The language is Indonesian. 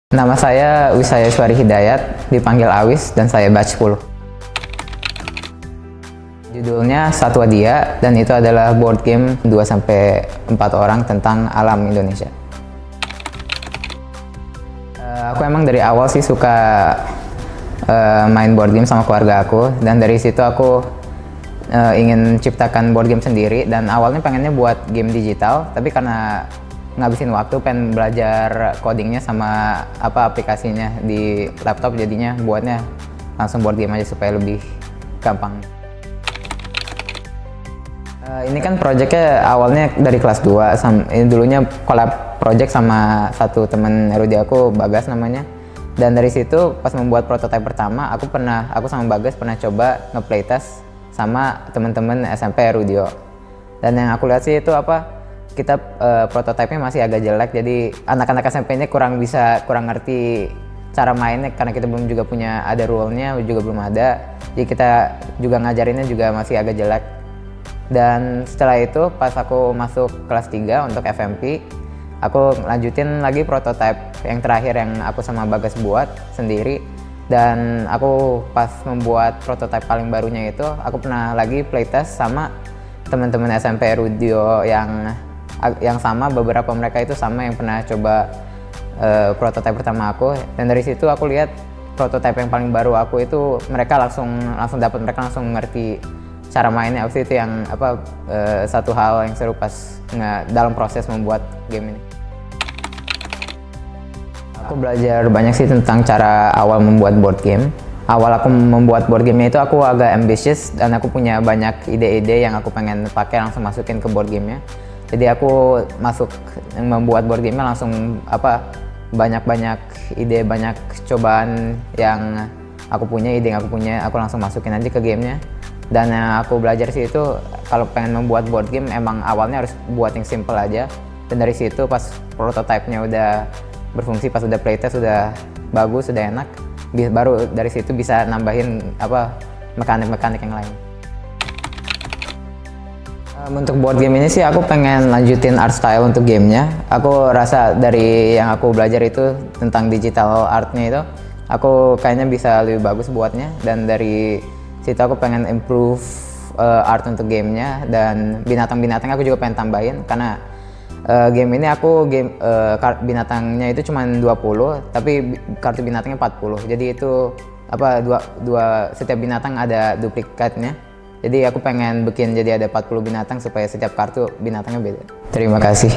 Nama saya Wisaya Suari Hidayat, dipanggil Awis, dan saya batch 10. Judulnya Satwa Dia, dan itu adalah board game 2-4 orang tentang alam Indonesia. Aku emang dari awal sih suka main board game sama keluarga aku, dan dari situ aku ingin ciptakan board game sendiri, dan awalnya pengennya buat game digital, tapi karena ngabisin waktu pengen belajar codingnya sama aplikasinya di laptop, jadinya buatnya langsung board game aja supaya lebih gampang. Ini kan projectnya awalnya dari kelas 2, ini dulunya collab project sama satu temen erudi aku, Bagas namanya. Dan dari situ pas membuat prototipe pertama, aku sama Bagas pernah coba nge-playtest sama temen-temen SMP Erudio. Dan yang aku lihat sih itu kita prototipenya masih agak jelek, jadi anak-anak SMP-nya kurang ngerti cara mainnya karena kita belum juga ada rule-nya juga belum ada, jadi kita juga ngajarinnya juga masih agak jelek. Dan setelah itu pas aku masuk kelas 3 untuk FMP, aku lanjutin lagi prototipe yang terakhir yang aku sama Bagas buat sendiri. Dan aku pas membuat prototipe paling barunya itu, aku pernah lagi playtest sama teman-teman SMP Erudio yang sama, beberapa mereka itu sama yang pernah coba prototipe pertama aku. Dan dari situ aku lihat prototipe yang paling baru aku itu mereka langsung mereka ngerti cara mainnya. Abis itu yang satu hal yang seru pas dalam proses membuat game ini. Aku belajar banyak sih tentang cara awal membuat board game. Awal aku membuat board gamenya itu aku agak ambitious, dan aku punya banyak ide-ide yang aku pengen pakai langsung masukin ke board gamenya. Jadi aku membuat board gamenya langsung banyak ide, banyak cobaan yang aku punya, aku langsung masukin aja ke gamenya. Dan yang aku belajar sih itu kalau pengen membuat board game emang awalnya harus buat yang simple aja. Dan dari situ pas prototipenya udah berfungsi, pas udah playtest udah bagus, udah enak, baru dari situ bisa nambahin mekanik-mekanik yang lain. Untuk board game ini sih aku pengen lanjutin art style untuk gamenya. Aku rasa dari yang aku belajar itu tentang digital artnya itu, aku kayaknya bisa lebih bagus buatnya. Dan dari situ aku pengen improve art untuk gamenya, dan binatang-binatang aku juga pengen tambahin karena game ini binatangnya itu cuma 20, tapi kartu binatangnya 40. Jadi itu setiap binatang ada duplikatnya. Jadi aku pengen bikin jadi ada 40 binatang supaya setiap kartu binatangnya beda. Terima kasih.